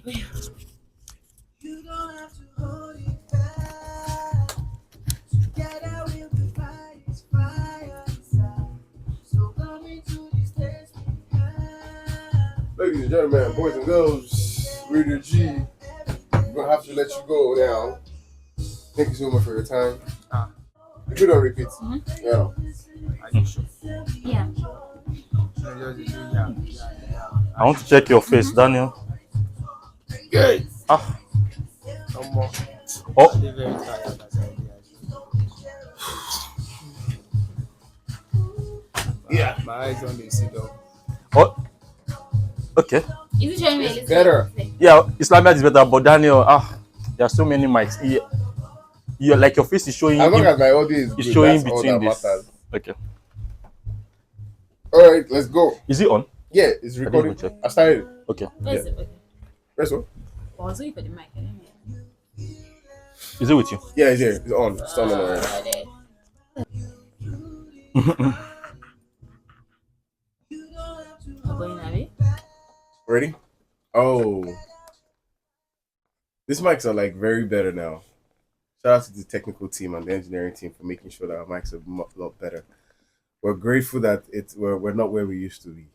You don't have to hold it back. Together we'll be fire inside. So come into this place we have. Ladies and gentlemen, boys and girls, Radio G, we're gonna have to let you go now. Thank you so much for your time. You could on repeat. Yeah. Yeah. I want to check your face, Daniel. Good. Ah. Oh. Yeah. My eyes on the sit down. Oh. Okay. Is it showing me a little Better. Yeah, Islamiyah is better, but Daniel, there are so many mics. You're like your face is showing. As long as my audio is it's good, showing that's all between that this. matters. Okay. All right, let's go. Is it on? Yeah, it's recording. check. I started. Okay. Where's it? Okay. Press one. I was waiting for the mic. I didn't hear. Is it with you? Yeah, it's here. It's on. It's on already. I'm going away. Ready? Oh. These mics are like very better now. Shout out to the technical team and the engineering team for making sure that our mics are a lot better. We're grateful that we're not where we used to be.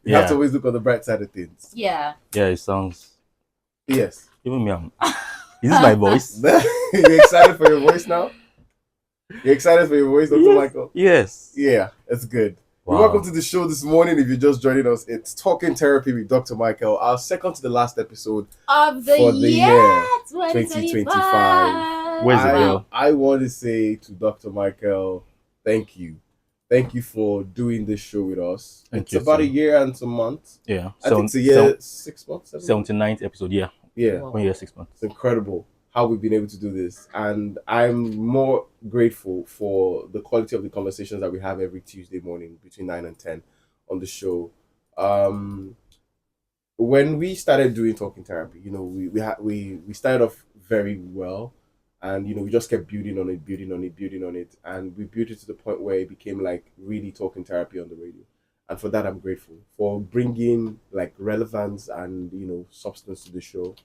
We have to always look on the bright side of things. Yeah. Yeah, it sounds. Yes. Even me, is this my voice? You're excited for your voice now? You're excited for your voice, Dr. Michael? Yes. Yeah, that's good. Wow. Welcome to the show this morning. If you're just joining us, it's Talking Therapy with Dr. Michael, our second to the last episode Of the for the year 2025. Where's the girl? I want to say to Dr. Michael, thank you. Thank you for doing this show with us. Thank it's you, about sir. a year and some months. Yeah. I think it's a year, 6 months. 79th episode. Yeah. Yeah. 1 year, 6 months. It's incredible how we've been able to do this. And I'm more grateful for the quality of the conversations that we have every Tuesday morning between 9 and 10 on the show. When we started doing Talking Therapy, we started off very well. And, we just kept building on it. And we built it to the point where it became like really Talking Therapy on the radio. And for that, I'm grateful for bringing like relevance and, substance to the show.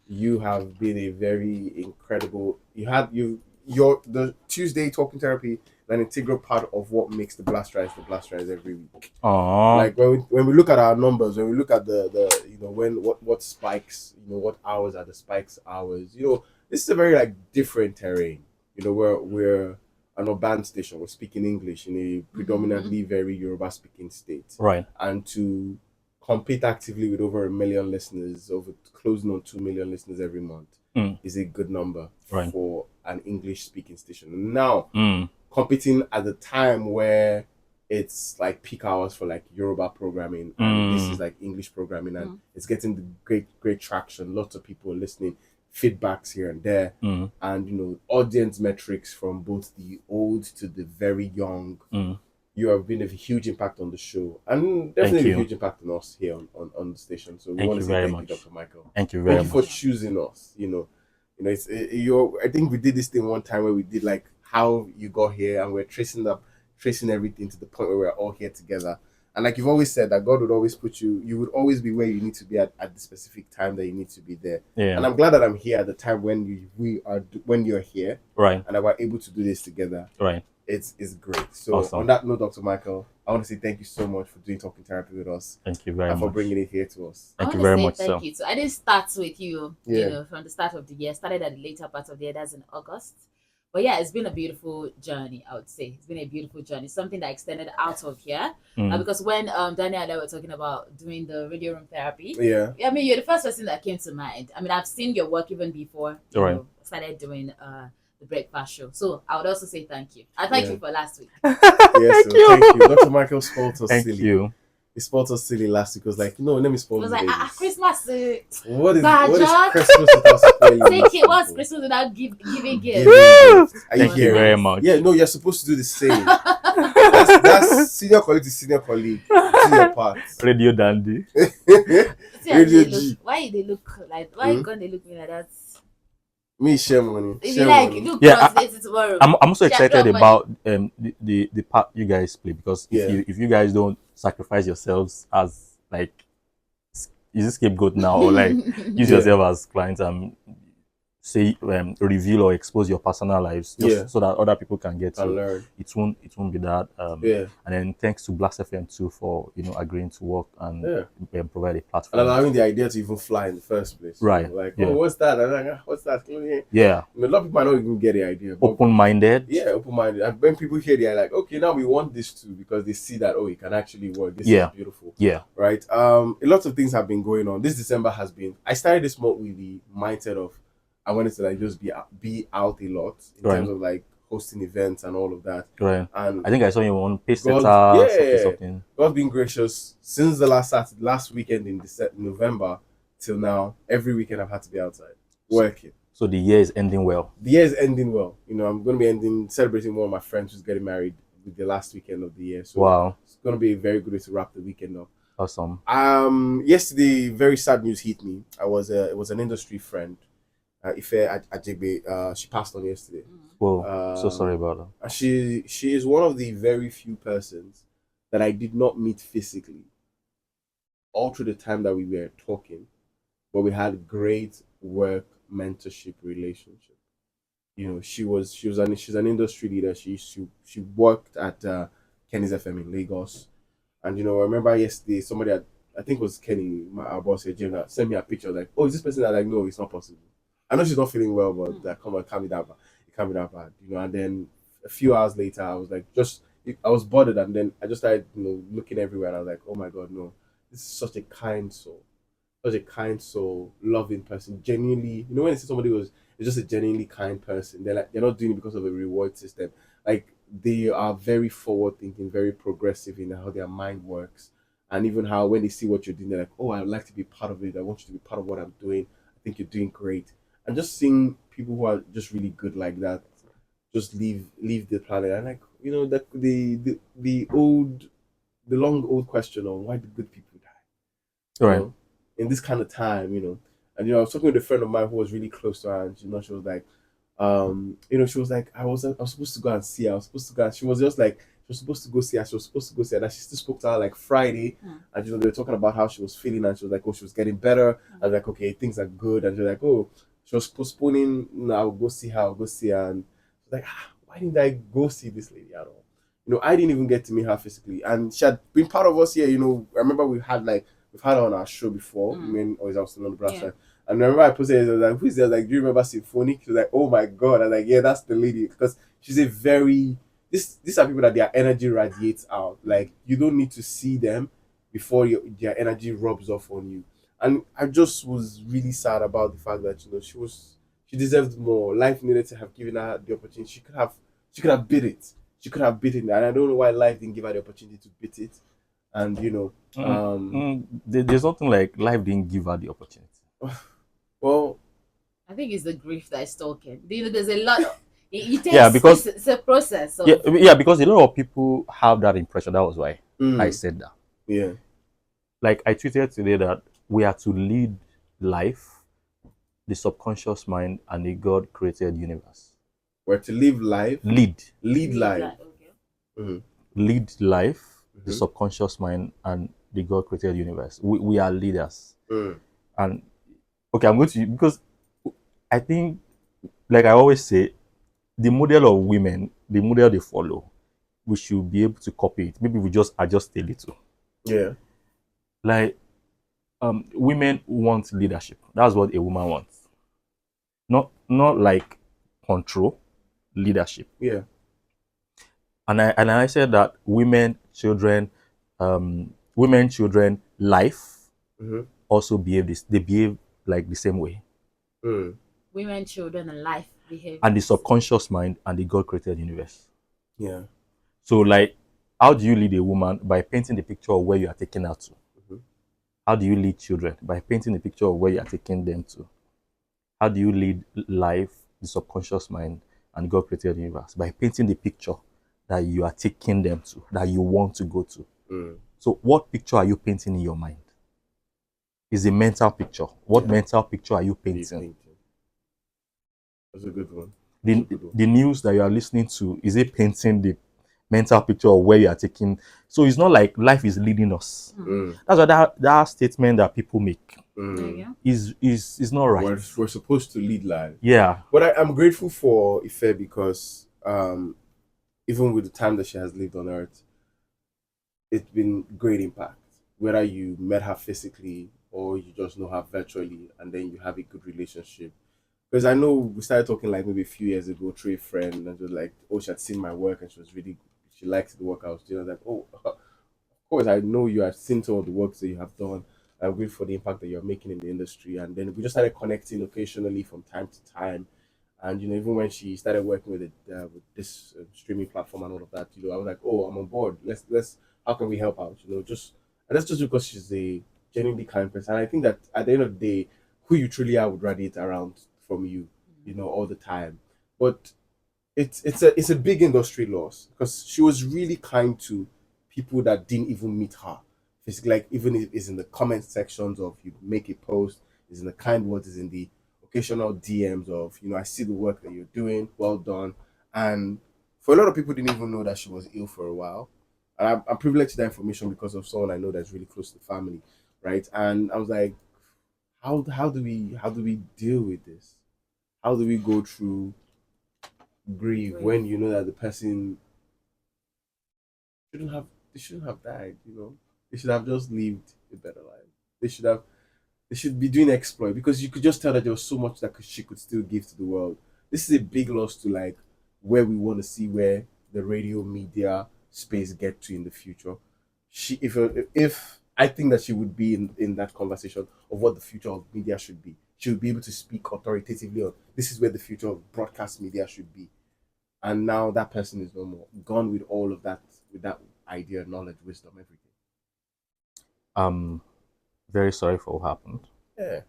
You have been a very incredible. The Tuesday Talking Therapy, an integral part of what makes the Blast Rise every week. Aww. Like when we look at our numbers, when we look at the what spikes, what hours are the spikes hours, this is a very like different terrain. We're an urban station. We're speaking English in a predominantly very Yoruba speaking state. Right. And to compete actively with over 1 million listeners, over closing on 2 million listeners every month, is a good number for an English speaking station. Now, competing at the time where it's like peak hours for like Yoruba programming, and this is like English programming, and it's getting the great traction. Lots of people listening, feedbacks here and there, and audience metrics from both the old to the very young. You have been a huge impact on the show, and definitely a huge impact on us here on the station. So we want to say thank you, Dr. Michael. Thank you very much. Thank you for choosing us. I think we did this thing one time where we did like how you got here, and we're tracing everything to the point where we're all here together. And like you've always said, that God would always put you would always be where you need to be at the specific time that you need to be there. Yeah. And I'm glad that I'm here at the time when you're here. Right. And that we're able to do this together. Right. It's great. So awesome. On that note, Dr. Michael, I want to say thank you so much for doing Talking Therapy with us. Thank you very much. And for bringing it here to us. Thank you very much, Thank you. So I didn't start with you, Yeah. from the start of the year. Started at the later part of the year. That's in August. But yeah, it's been a beautiful journey, I would say. It's been a beautiful journey. Something that extended out of here. Because when Daniel and I were talking about doing the radio room therapy, Yeah. I mean, you're the first person that came to mind. I mean, I've seen your work even before you started doing the breakfast show. So I would also say thank you. I thank you for last week. Yes, thank you. Dr. Michael spoiled us Thank silly. you. He spoiled us silly last week. It was like, no, let me spoil It was the like, babies. Christmas. What is Badger. Christmas without spoiling? Take it. What's people? Christmas without giving Giving gifts? gifts. Are Thank you hearing? very much. Yeah, no, you're supposed to do the same. that's senior colleague to senior colleague. Do your part. Radio Dandy. See how Radio they G. look. Why they look like? Why you gonna look me like that? Me share money. If Share you like, money. look Yeah, translate it tomorrow. I'm also Share excited money. about the part you guys play, because Yeah. if you guys don't sacrifice yourselves as like is a scapegoat now, or like use yourself as client and say reveal or expose your personal lives just so that other people can get to learn. It won't be that. And then thanks to Blast FM too for agreeing to work and provide a platform and allowing the idea to even fly in the first place. Right. Like, oh, what's that? And I'm like, what's that? Yeah. A lot of people might not even get the idea. Open-minded. Yeah, open-minded. And when people hear, they're like, okay, now we want this too, because they see that, oh, it can actually work. This is beautiful. Yeah. Right. A lot of things have been going on. This December has been. I started this month with the mindset of I wanted to like just be out a lot in terms of like hosting events and all of that. Right. And I think I saw you on something. God's been gracious since the last weekend in November till now. Every weekend I've had to be outside working. So the year is ending well. The year is ending well. I'm going to be celebrating one of my friends who's getting married with the last weekend of the year. So wow, it's going to be a very good way to wrap the weekend up. Awesome. Yesterday, very sad news hit me. It was an industry friend. Ife Ajegbe, she passed on yesterday. Whoa, so sorry about that. She is one of the very few persons that I did not meet physically all through the time that we were talking, but we had great work mentorship relationship. She's an industry leader. She worked at Kenny's FM in Lagos, and I remember yesterday somebody I think it was Kenny, our boss here, Jim, sent me a picture like, oh, is this person? Like, no, it's not possible. I know she's not feeling well, but that come on, it can't be that bad. It can't be that bad, And then a few hours later, I was like, I was bothered, and then I just started, looking everywhere, and I was like, oh my God, no, this is such a kind soul, loving person, genuinely. When they say somebody is just a genuinely kind person, they're not doing it because of a reward system. Like they are very forward thinking, very progressive in how their mind works, and even how when they see what you're doing, they're like, oh, I'd like to be part of it. I want you to be part of what I'm doing. I think you're doing great. And just seeing people who are just really good like that, just leave the planet. And like, that the long old question on why do good people die? Right. In this kind of time, And I was talking with a friend of mine who was really close to her, and she was like, she was like, I was supposed to go and see her. She was just like, she was supposed to go see her. And she still spoke to her like Friday, and they were talking about how she was feeling, and she was like, oh, she was getting better. I was like, okay, things are good, and she was like, oh, she was postponing. I'll go see her. And she was like, why didn't I go see this lady at all? I didn't even get to meet her physically, and she had been part of us here. I remember we've had her on our show before. I was still on the brass side. And I remember I posted it, I was like, who's there? Like, do you remember Symphonic? She was like, oh my God. I was like, yeah, that's the lady. Because she's a very, these are people that their energy radiates out. Like, you don't need to see them before their energy rubs off on you. And I just was really sad about the fact that, she deserved more. Life needed to have given her the opportunity. She could have beat it. She could have beaten it. And I don't know why life didn't give her the opportunity to beat it. And, there's nothing like life didn't give her the opportunity. Well, I think it's the grief that is talking. There's a lot of because it's a process. Because a lot of people have that impression. That was why I said that. Yeah. Like I tweeted today that we are to lead life, the subconscious mind, and the God-created universe. We're to live life. Lead life. Okay. Mm-hmm. Lead life, the subconscious mind, and the God-created universe. We are leaders. And okay, I'm going to, because I think, like I always say, the model of women, the model they follow, we should be able to copy it. Maybe we just adjust a little. Yeah. Like, women want leadership. That's what a woman wants. Not like control, leadership. Yeah. And I said that women, children, life also behave this. They behave like the same way. Women, children, and life behave. And the subconscious mind and the God-created universe. Yeah. So, like, how do you lead a woman? By painting the picture of where you are taking her to. How do you lead children? By painting the picture of where you are taking them to. How do you lead life, the subconscious mind, and God-created universe? By painting the picture that you are taking them to, that you want to go to. So, what picture are you painting in your mind? Is a mental picture. What mental picture are you painting? That's a good one. The news that you are listening to, is it painting mental picture of where you are taking. So it's not like life is leading us. That's why that statement that people make is not right. We're supposed to lead life. Yeah. But I'm grateful for Ife because even with the time that she has lived on earth, it's been great impact. Whether you met her physically or you just know her virtually and then you have a good relationship. Because I know we started talking like maybe a few years ago through a friend and just like, oh, she had seen my work and she liked the work I was doing. I was like, oh, of course, I know you have seen some of the works that you have done. I'm grateful for the impact that you're making in the industry. And then we just started connecting occasionally from time to time. And even when she started working with this streaming platform and all of that, I was like, oh, I'm on board. Let's how can we help out? Just and that's just because she's a genuinely kind person. And I think that at the end of the day, who you truly are would radiate around from you, all the time. But it's a big industry loss because she was really kind to people that didn't even meet her. It's like even if it's in the comment sections of you make a post, is in the kind words, is in the occasional DMs of I see the work that you're doing, well done. And for a lot of people didn't even know that she was ill for a while. And I'm privileged to that information because of someone I know that's really close to the family, right? And I was like, how do we deal with this? How do we go through grief when you know that the person shouldn't have died, they should have just lived a better life. They should be doing exploit because you could just tell that there was so much that she could still give to the world. This is a big loss to like where we want to see where the radio media space get to in the future. If I think that she would be in that conversation of what the future of media should be. She would be able to speak authoritatively on this is where the future of broadcast media should be. And now that person is no more, gone with all of that, with that idea, knowledge, wisdom, everything. Very sorry for what happened. Yeah.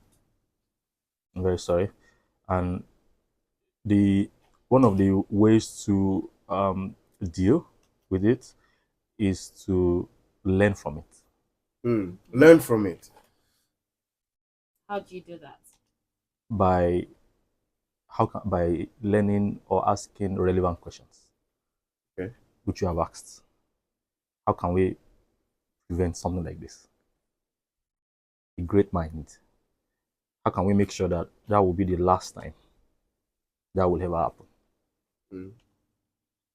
I'm very sorry. And one of the ways to deal with it is to learn from it. Learn from it. How do you do that? By learning or asking relevant questions. Okay. Which you have asked. How can we prevent something like this? A great mind. How can we make sure that will be the last time that will ever happen?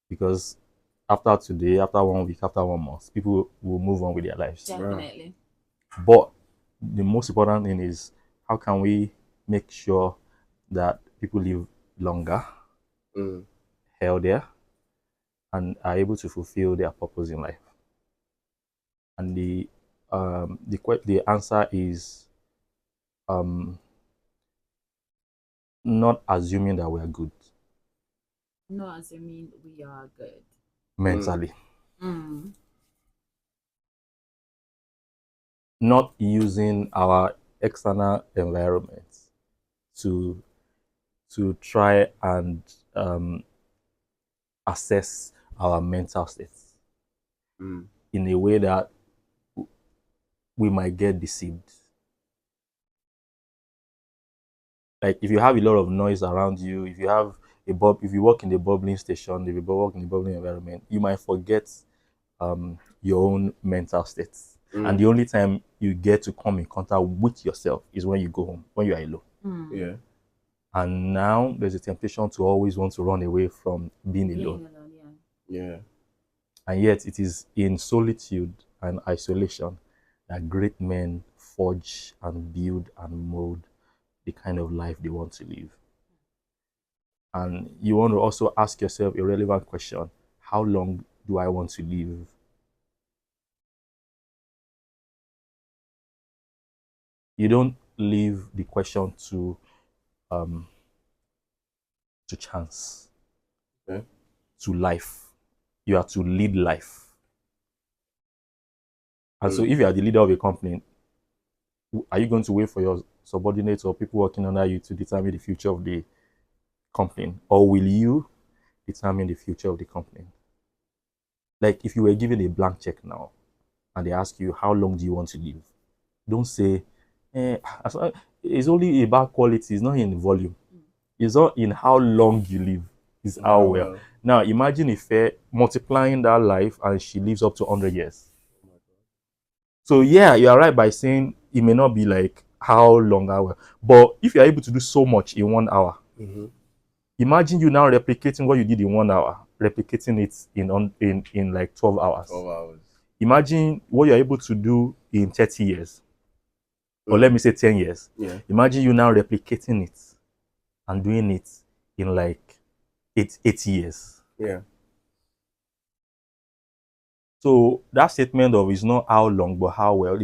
Because after today, after 1 week, after 1 month, people will move on with their lives. Definitely. But the most important thing is how can we make sure that people live longer, healthier, and are able to fulfill their purpose in life. And the answer is not assuming that we are good. Not assuming we are good. Mentally. Not using our external environment to try and assess our mental states in a way that we might get deceived. Like if you have a lot of noise around you, if you work in the bubbling station, if you work in the bubbling environment, you might forget your own mental states. And the only time you get to come in contact with yourself is when you go home, when you are alone. Yeah. And now there's a temptation to always want to run away from being alone. Yeah. And yet it is in solitude and isolation that great men forge and build and mold the kind of life they want to live. And you want to also ask yourself a relevant question: how long do I want to live? You don't leave the question to chance, to life. You are to lead life. And so if you are the leader of a company, are you going to wait for your subordinates or people working under you to determine the future of the company? Or will you determine the future of the company? Like if you were given a blank check now and they ask you, how long do you want to live? Don't say, it's only about quality, it's not in volume. It's not in how long you live, it's how well. Now imagine if multiplying that life and she lives up to 100 years. So yeah, you are right by saying it may not be like how long hour, but if you are able to do so much in 1 hour, imagine you now replicating what you did in 1 hour, replicating it in like 12 hours. 12 hours. Imagine what you're able to do in 30 years, or let me say 10 years. Yeah. Imagine you now replicating it and doing it in like 8 years. Yeah. So that statement of it's not how long but how well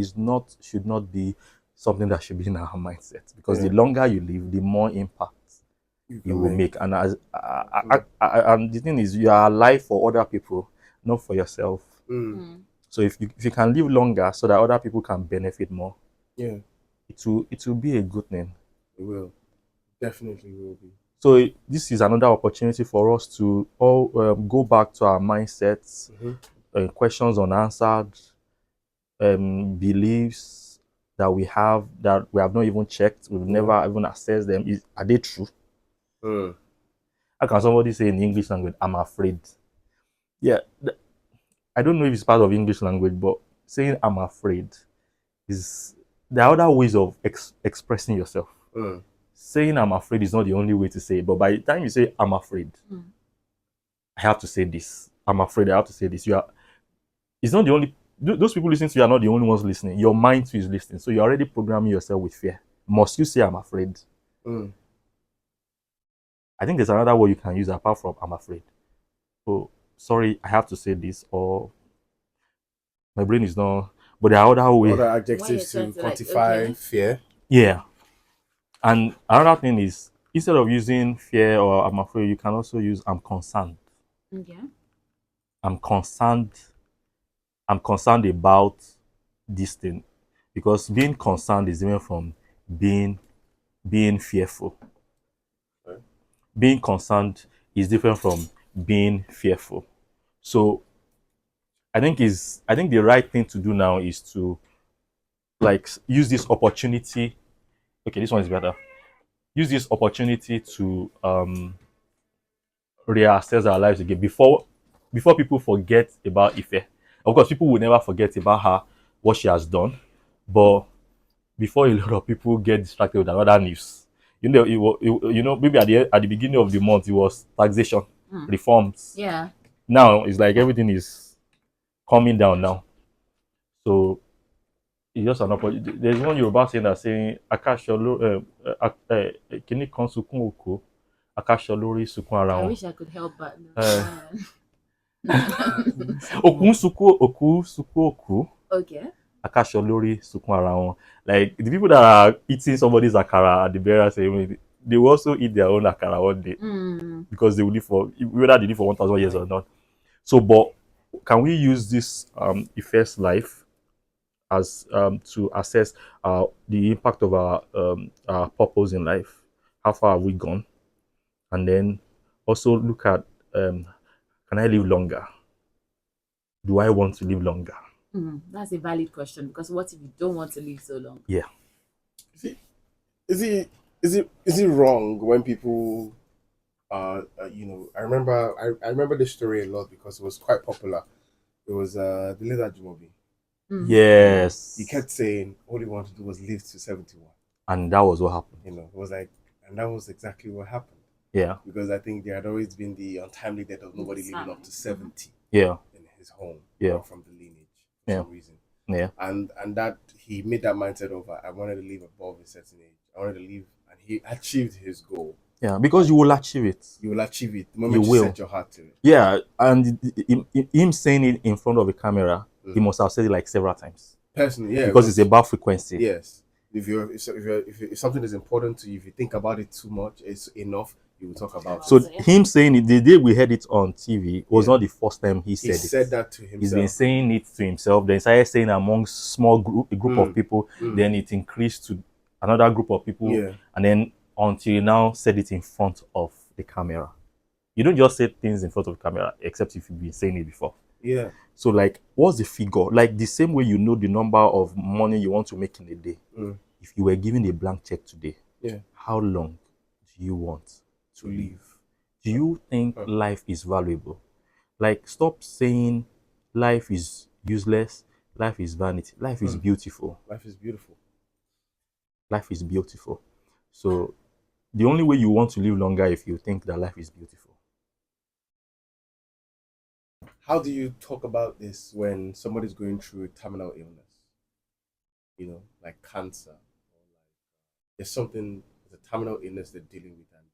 should not be something that should be in our mindset, because the longer you live, the more impact you will make. And and the thing is, you are alive for other people, not for yourself. So if you can live longer so that other people can benefit more, yeah, it will be a good thing. It will. Definitely will be. So this is another opportunity for us to all go back to our mindsets, questions unanswered, beliefs that we have not even checked, we've never even assessed them. Are they true? How can somebody say in English language, "I'm afraid"? Yeah, I don't know if it's part of English language, but saying "I'm afraid" is, there are other ways of expressing yourself. Saying "I'm afraid" is not the only way to say it, but by the time you say "I'm afraid," I have to say this. I'm afraid I have to say this. It's not the only. Those people listening to you are not the only ones listening. Your mind too is listening. So you're already programming yourself with fear. Must you say "I'm afraid"? I think there's another word you can use apart from "I'm afraid." Oh, sorry, I have to say this, or my brain is not. But there are other ways. Other adjectives to quantify fear. Yeah. And another thing is, instead of using fear or "I'm afraid," you can also use "I'm concerned." Okay. I'm concerned about this thing, because being concerned is different from being fearful. Being concerned is different from being fearful. So I think the right thing to do now is to like use this opportunity. Okay, this one is better. Use this opportunity to reassess our lives again before people forget about Ife. Of course, people will never forget about her, what she has done, but before a lot of people get distracted with another news, maybe at the beginning of the month it was taxation reforms. Yeah. Now it's like everything is coming down now. So it's just an opportunity. There's one Yoruba saying that saying "Akasholo kini kan sukun oko, akasholori sukun ara I wọn." wish I could help, but no. Okun suku oku. Okay. Akasholori sukun ara wọn. Like the people that are eating somebody's akara at the burial ceremony, they will also eat their own akara one day, because they will live for, whether they live for 1,000 years or not. So, but can we use this Ife's life as to assess the impact of our purpose in life? How far have we gone? And then also look at, can I live longer? Do I want to live longer? That's a valid question, because what if you don't want to live so long? Yeah. Is it wrong when people I remember this story a lot because it was quite popular. It was the late Ajimobi. Yes. He kept saying all he wanted to do was live to 71. And that was what happened. It was like, and that was exactly what happened. Yeah. Because I think there had always been the untimely death of nobody living up to 70. Yeah. In his home. Yeah. From the lineage for some reason. Yeah. And that he made that mindset of I wanted to live above a certain age. I wanted to live, and he achieved his goal. Yeah, because you will achieve it. You will achieve it the moment you set your heart to it. Yeah, and him saying it in front of a camera, he must have said it like several times. Personally, yeah. Because it's about frequency. Yes. If something is important to you, if you think about it too much, it's enough, you will talk about it. So him saying it, the day we heard it on TV, was not the first time he said it. He said that to himself. He's been saying it to himself. Then he started saying among a group of people. Then it increased to another group of people. Yeah. And then until he now said it in front of the camera. You don't just say things in front of the camera, except if you've been saying it before. Yeah. So like, what's the figure? Like the same way you know the number of money you want to make in a day. If you were given a blank check today, how long do you want to live? Do you think life is valuable? Like, stop saying life is useless, life is vanity. Life is beautiful. Life is beautiful. Life is beautiful. So the only way you want to live longer if you think that life is beautiful. How do you talk about this when somebody's going through a terminal illness? You know, like cancer, or like there's something, there's a terminal illness they're dealing with, and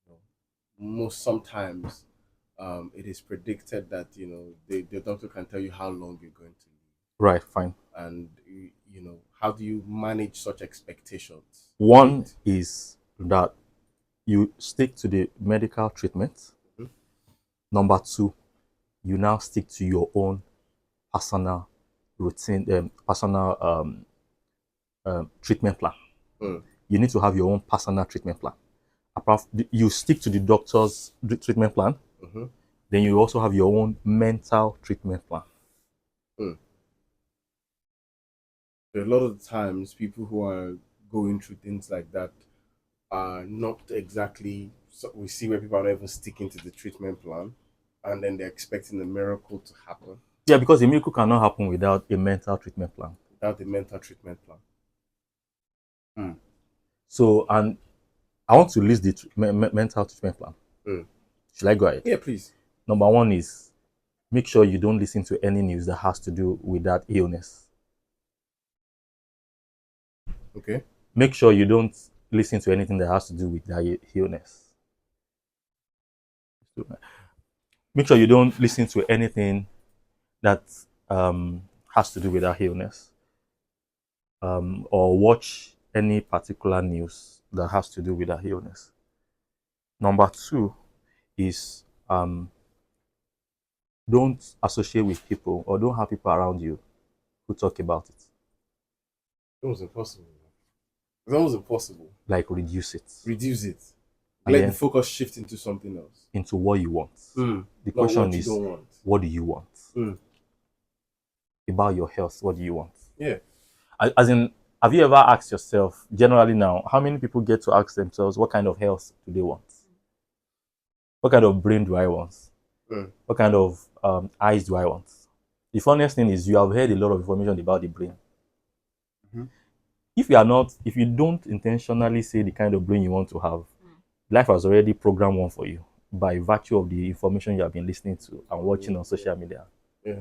you know, most sometimes it is predicted that the doctor can tell you how long you're going to live. Right, fine. And you know, how do you manage such expectations? One is that you stick to the medical treatment. Mm-hmm. Number two, you now stick to your own personal routine, personal treatment plan. You need to have your own personal treatment plan. You stick to the doctor's treatment plan. Then you also have your own mental treatment plan. A lot of the times, people who are going through things like that are not exactly. So we see where people are not even sticking to the treatment plan, and then they're expecting a miracle to happen. Yeah, because a miracle cannot happen without a mental treatment plan. Without a mental treatment plan. So, and I want to list the mental treatment plan. Should I go ahead? Yeah, please. Number one is make sure you don't listen to any news that has to do with that illness. Okay. Make sure you don't listen to anything that has to do with that illness. Make sure you don't listen to anything that has to do with that illness, or watch any particular news that has to do with that illness. Number two is don't associate with people, or don't have people around you who talk about it. It was impossible. It's almost impossible. Like, reduce it. Reduce it. Let the focus shift into something else. Into what you want. The question is, what do you want? About your health, what do you want? Yeah. As in, have you ever asked yourself, generally now, how many people get to ask themselves, what kind of health do they want? What kind of brain do I want? What kind of eyes do I want? The funniest thing is, you have heard a lot of information about the brain. If you don't intentionally say the kind of brain you want to have, life has already programmed one for you by virtue of the information you have been listening to and watching on social media. Yeah.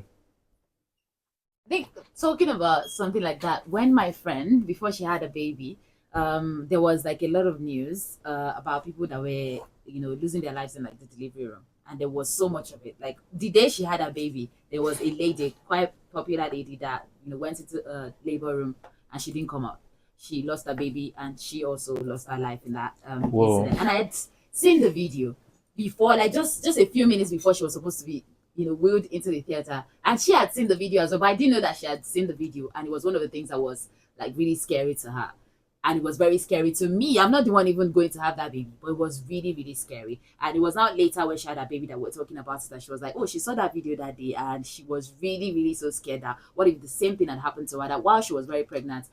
I think talking about something like that, when my friend, before she had a baby, there was like a lot of news about people that were, losing their lives in like the delivery room. And there was so much of it. Like the day she had her baby, there was a lady, quite popular lady, that went into a labor room and she didn't come out. She lost her baby and she also lost her life in that incident. And I had seen the video before, like just a few minutes before she was supposed to be, wheeled into the theater. And she had seen the video as well, but I didn't know that she had seen the video. And it was one of the things that was like really scary to her. And it was very scary to me. I'm not the one even going to have that baby, but it was really, really scary. And it was not later when she had her baby that we're talking about it, that she was like, oh, she saw that video that day and she was really, really so scared that what if the same thing had happened to her, that while she was very pregnant,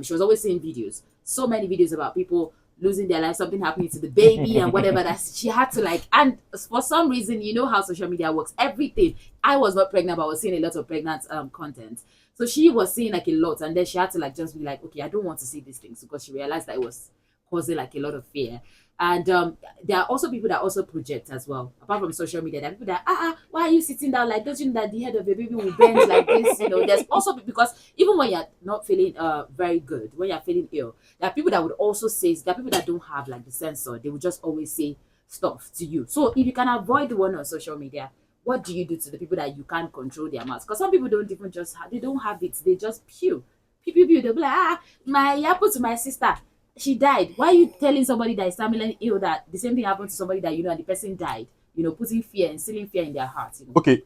she was always seeing videos, so many videos about people losing their life, something happening to the baby and whatever, that she had to like, and for some reason, you know how social media works, everything. I was not pregnant, but I was seeing a lot of pregnant content. So she was seeing like a lot, and then she had to like just be like, okay, I don't want to see these things, because she realized that it was causing like a lot of fear. And there are also people that also project as well, apart from social media. There are people that, why are you sitting down? Like, don't you know that the head of your baby will bend like this? There's also, because even when you're not feeling very good, when you're feeling ill, there are people that would also say, there are people that don't have like the sensor, they would just always say stuff to you. So if you can avoid the one on social media, what do you do to the people that you can't control their mouths? Because some people don't even just they don't have it, they just pew. They'll be like, my happened to my sister, she died. Why are you telling somebody that is terminally ill that the same thing happened to somebody that and the person died? Putting fear, instilling fear in their hearts. Okay,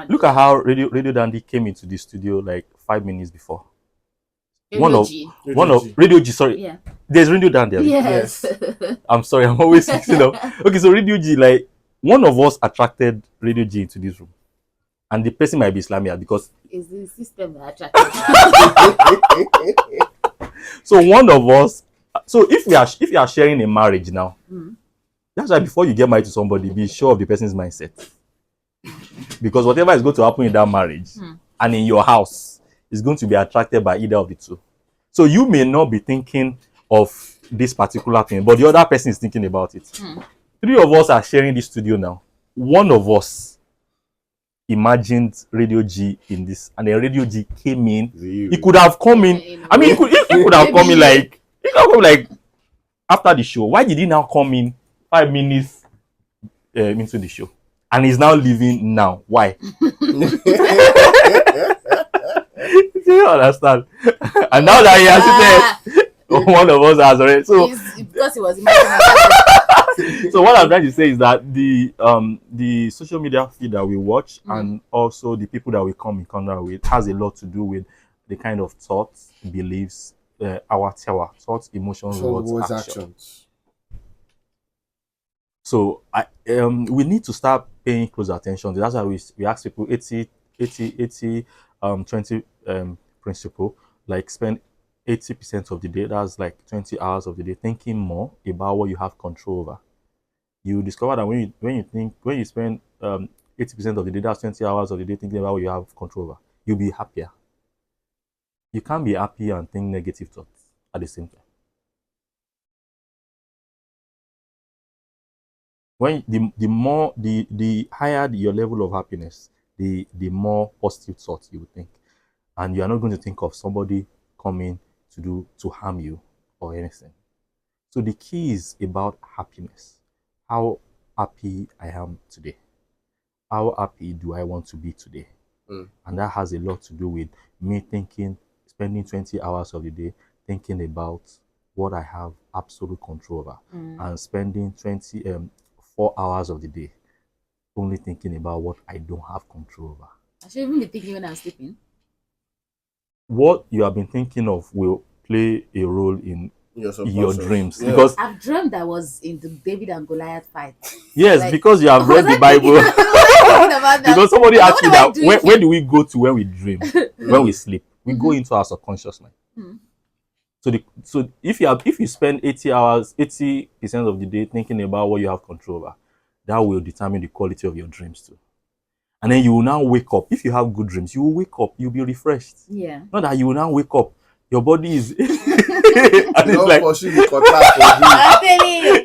look at how Radio Dandy came into the studio like 5 minutes before. Radio G, sorry. Yeah. There's Radio Dandy. Yes. I'm sorry, I'm always mixing up. Okay, so Radio G, like, one of us attracted Radio G into this room. And the person might be Islamiyah, because it's the system that attracted. So one of us, so if you are sharing a marriage now, That's why before you get married to somebody, be sure of the person's mindset. Because whatever is going to happen in that marriage and in your house is going to be attracted by either of the two. So you may not be thinking of this particular thing, but the other person is thinking about it. 3 of us are sharing this studio now. One of us imagined Radio G in this, and then Radio G came in. He could have come in. I mean, he could have come in like, he could have come like after the show. Why did he now come in 5 minutes into the show? And he's now leaving now. Why? Do you understand? And now that he has said, one of us has already. So because he was imagining. So what I'm trying to say is that the social media feed that we watch and also the people that we come in contact with has a lot to do with the kind of thoughts, beliefs, our thoughts, emotions, words, actions. So we need to start paying close attention. That's why we ask people 20 principle, like spend 80% of the day, that's like 20 hours of the day, thinking more about what you have control over. You discover that when you spend 80% of the day, that's 20 hours of the day thinking about what you have control over, you'll be happier. You can't be happy and think negative thoughts at the same time. When the higher your level of happiness, the more positive thoughts you will think, and you are not going to think of somebody coming to harm you or anything. So the key is about happiness. How happy I am today. How happy do I want to be today? And that has a lot to do with me spending 20 hours of the day thinking about what I have absolute control over, and spending 4 hours of the day only thinking about what I don't have control over. I should even be thinking when I'm sleeping. What you have been thinking of will play a role in your dreams. Yeah. Because I've dreamed I was in the David and Goliath fight. Yes, like, because you have read the Bible. Because somebody asked me that where do we go to when we dream, when we sleep? We go into our subconscious mind. So if you spend 80% of the day thinking about what you have control over, that will determine the quality of your dreams too. And then you will now wake up. If you have good dreams, you will wake up. You'll be refreshed. Yeah. Not that you will now wake up. Your body is. And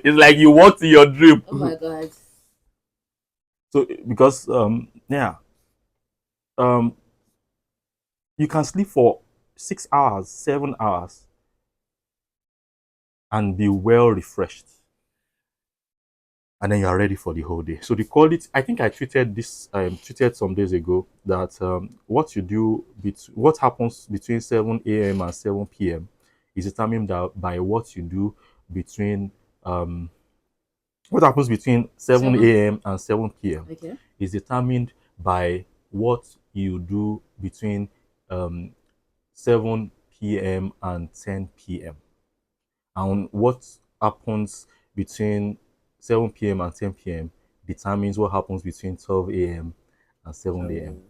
it's like you walked in your dream. Oh my God. So because you can sleep for 6 hours, 7 hours, and be well refreshed. And then you are ready for the whole day. So the quality, I think I tweeted some days ago that what happens between 7 a.m. and 7 p.m. is determined by what you do between what happens between 7 a.m. and 7 p.m. Okay. is determined by what you do between 7 p.m. and 10 p.m. And what happens between 7 p.m. and 10 p.m. determines what happens between 12 a.m. and 7 a.m.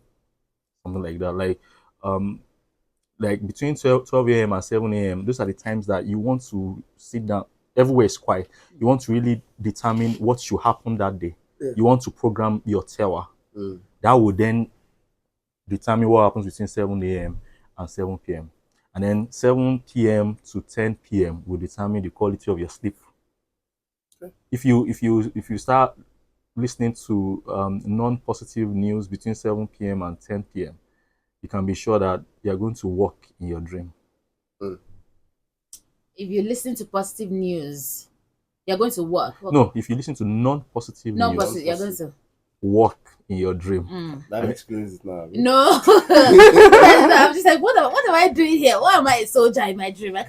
Something like that. Like between 12 a.m. and 7 a.m., those are the times that you want to sit down. Everywhere is quiet. You want to really determine what should happen that day. Yeah. You want to program your tower. That will then determine what happens between 7 a.m. and 7 p.m. And then 7 p.m. to 10 p.m. will determine the quality of your sleep. Okay. If you start listening to non-positive news between 7 p.m. and 10 p.m., you can be sure that you are going to walk in your dream. If you listen to positive news, you're going to work. No, if you listen to non-positive news, you're going to walk in your dream. That explains it now. No. I'm just like, what am I doing here? Why am I a soldier in my dream? I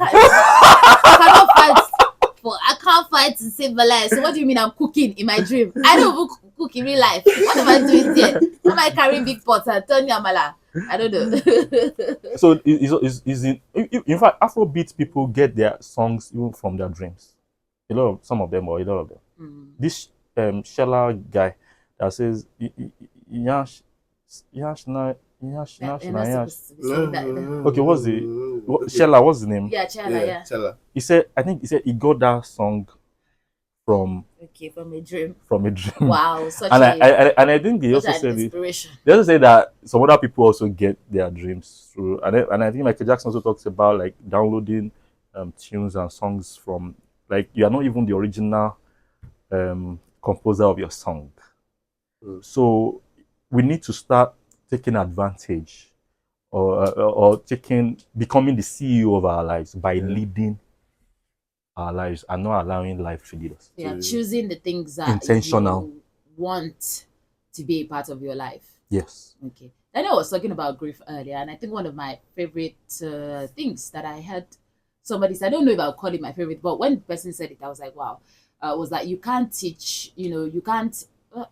can't fight to save my life. So what do you mean I'm cooking in my dream? I don't even cook in real life. What am I doing here? Am I carrying big pots and turning amala? I don't know. So in fact, Afrobeat people get their songs even from their dreams. Some of them. This Shella guy that says Yash. Okay, Shella, what's the name? Yeah, Chella. He said he got that song from from a dream. From a dream. Wow, such and a I think they also said inspiration. They also say that some other people also get their dreams through, and I think Michael Jackson also talks about like downloading tunes and songs from, like, you are not even the original composer of your song. So we need to start taking advantage or becoming the CEO of our lives by leading our lives and not allowing life to lead us. Yeah, choosing the things that intentional you want to be a part of your life. Yes. Okay. Daniel was talking about grief earlier, and I think one of my favorite things that I heard somebody say, I don't know if I'll call it my favorite, but when the person said it, I was like, wow, was that you can't teach, you can't,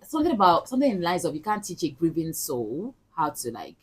something in the lines of, you can't teach a grieving soul how to, like,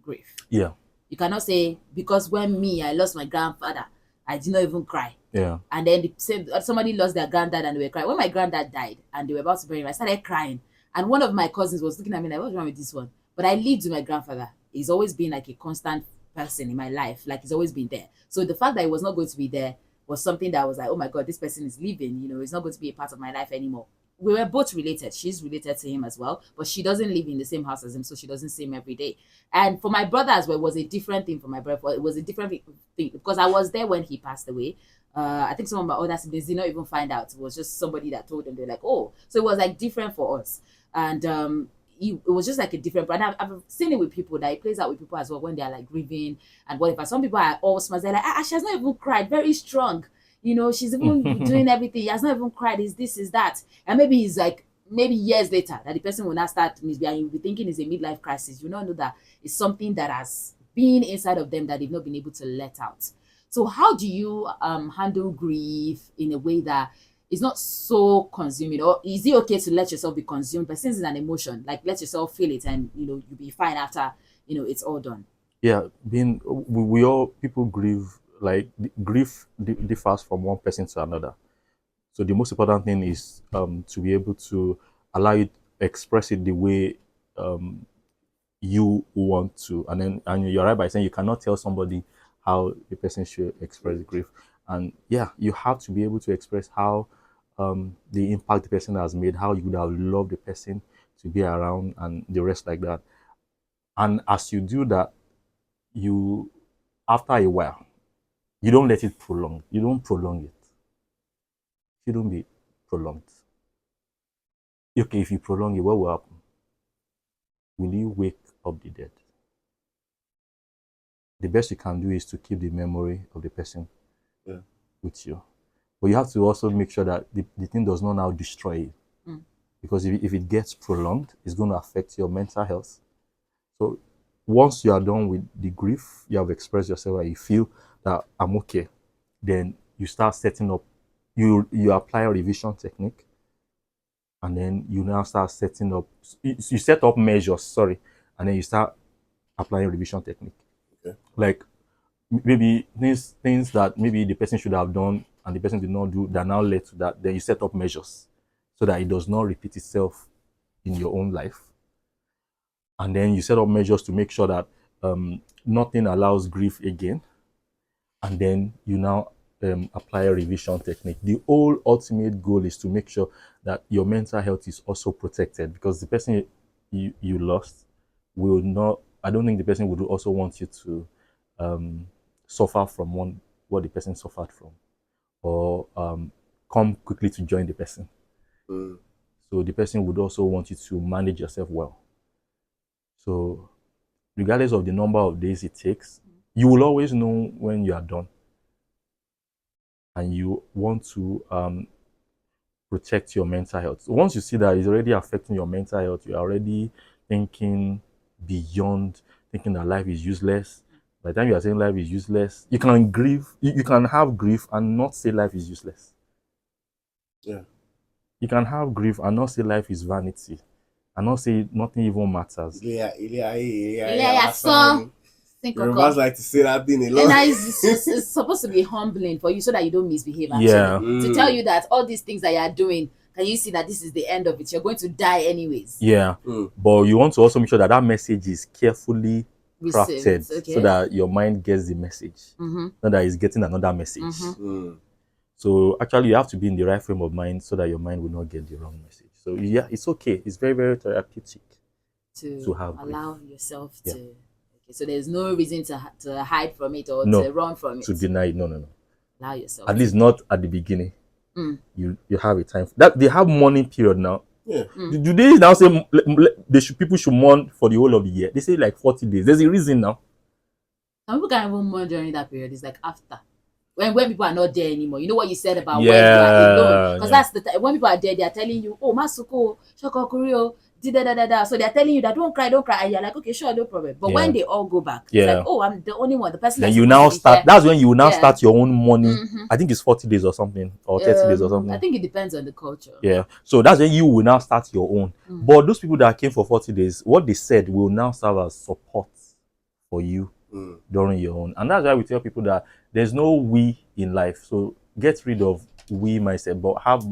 grieve. Yeah. You cannot say, because when I lost my grandfather, I did not even cry. Yeah. And then somebody lost their granddad and they were crying. When my granddad died and they were about to bury him, I started crying. And one of my cousins was looking at me like, what's wrong with this one? But I lived with my grandfather. He's always been like a constant person in my life. Like, he's always been there. So the fact that he was not going to be there was something that I was like, oh my God, this person is leaving. He's not going to be a part of my life anymore. We were both related. She's related to him as well, but she doesn't live in the same house as him, so she doesn't see him every day. And for my brother as well, it was a different thing for my brother. It was a different thing because I was there when he passed away. I think some of my other siblings did not even find out. It was just somebody that told them. They're like, oh, so it was like different for us. And it was just like a different brand. I've seen it with people that it plays out with people as well when they're like grieving and whatever. Some people are all smiles. They're like, she has not even cried. Very strong. She's even doing everything. He has not even cried. Is this, is that. And maybe he's like, maybe years later that the person will not start misbehaving and you'll be thinking it's a midlife crisis. You not know that it's something that has been inside of them that they've not been able to let out. So how do you handle grief in a way that is not so consuming? Or is it okay to let yourself be consumed? But since it's an emotion, like, let yourself feel it and you'll be fine after it's all done. Yeah, we all, people grieve, like, grief differs from one person to another. So the most important thing is to be able to allow you to express it the way you want to, and you're right by saying you cannot tell somebody how the person should express grief. And yeah, you have to be able to express how the impact the person has made, how you would have loved the person to be around, and the rest like that. And as you do that, you, after a while, you don't let it prolong. You don't prolong it. It shouldn't be prolonged. Okay, if you prolong it, what will happen? Will you wake up the dead? The best you can do is to keep the memory of the person with you. But you have to also make sure that the thing does not now destroy you. Because if it gets prolonged, it's going to affect your mental health. So once you are done with the grief, you have expressed yourself and you feel that I'm okay, then you start setting up, you apply a revision technique, and then you now start setting up, you set up measures, and then you start applying revision technique. Okay. Like maybe things that maybe the person should have done and the person did not do, that now led to that, then you set up measures so that it does not repeat itself in your own life. And then you set up measures to make sure that nothing allows grief again. And then you now apply a revision technique. The whole ultimate goal is to make sure that your mental health is also protected, because the person you lost will not, I don't think the person would also want you to suffer from what the person suffered from, or come quickly to join the person. So the person would also want you to manage yourself well. So regardless of the number of days it takes, you will always know when you are done. And you want to protect your mental health. Once you see that it's already affecting your mental health, you're already thinking beyond, thinking that life is useless. By the time you are saying life is useless, you can grieve. You can have grief and not say life is useless. Yeah. You can have grief and not say life is vanity, and not say nothing even matters. Yeah. Yorubas like to say that thing a lot. And it's supposed to be humbling for you so that you don't misbehave. Actually. To tell you that all these things that you are doing, can you see that this is the end of it? You're going to die anyways. Yeah. But you want to also make sure that message is carefully crafted, so that your mind gets the message, not that it's getting another message. So actually, you have to be in the right frame of mind so that your mind will not get the wrong message. So yeah, it's okay. It's very, very therapeutic to have allow grief. yourself to. Okay, so there's no reason to hide from it or No, to run from it. to deny it. No, no, no. Allow yourself. At least not at the beginning. You have a time that they have mourning period now. Yeah. Do they now say people should mourn for the whole of the year? They say like 40 days. There's a reason now. Some people can't even mourn during that period. It's like after. When people are not there anymore. You know what you said about when you are alone. Because that's the time when people are there, they are telling you, oh, Masuko, Shoko Kurio, da. So they're telling you that don't cry. And you're like, okay, sure, no problem. But when they all go back, it's like, oh, I'm the only one. The person then that's you now start. here. That's when you now start your own mourning. I think it's 40 days or something, or 30 days or something. I think it depends on the culture. Yeah. So that's when you will now start your own. But those people that came for 40 days, what they said will now serve as support for you during your own. And that's why we tell people that there's no we in life. So get rid of we mindset, but have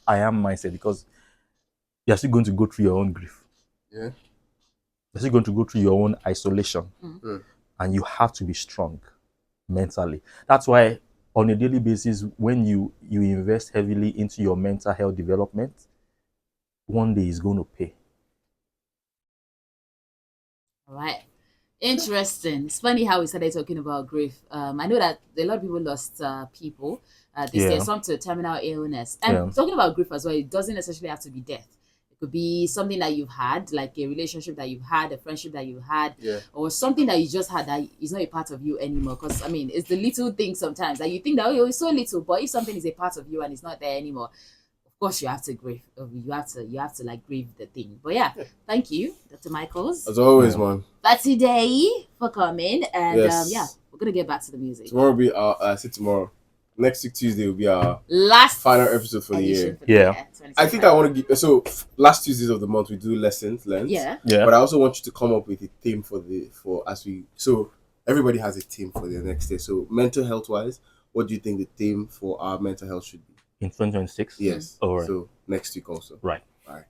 I am mindset, because you're still going to go through your own grief. Yeah. You're still going to go through your own isolation. And you have to be strong mentally. That's why on a daily basis, when you invest heavily into your mental health development, one day it's going to pay. All right. Interesting. It's funny how we started talking about grief. I know that a lot of people lost people this year, some to terminal illness. And talking about grief as well, it doesn't necessarily have to be death. It could be something that you've had, like a relationship that you've had, a friendship that you had, or something that you just had that is not a part of you anymore. Because I mean, it's the little things sometimes that you think that it's so little, but if something is a part of you and it's not there anymore, of course you have to grieve. You have to like grieve the thing. But yeah, thank you, Dr. Michaels. As always, man. That's today for coming, and we're gonna get back to the music. Tomorrow will be I say tomorrow. Next week Tuesday will be our last final episode for the year. I think I want to give last Tuesdays of the month we do lessons learned. But I also want you to come up with a theme so everybody has a theme for the next day. So mental health wise, what do you think the theme for our mental health should be? In 2026? Yes. All right. So next week also. Right. All right.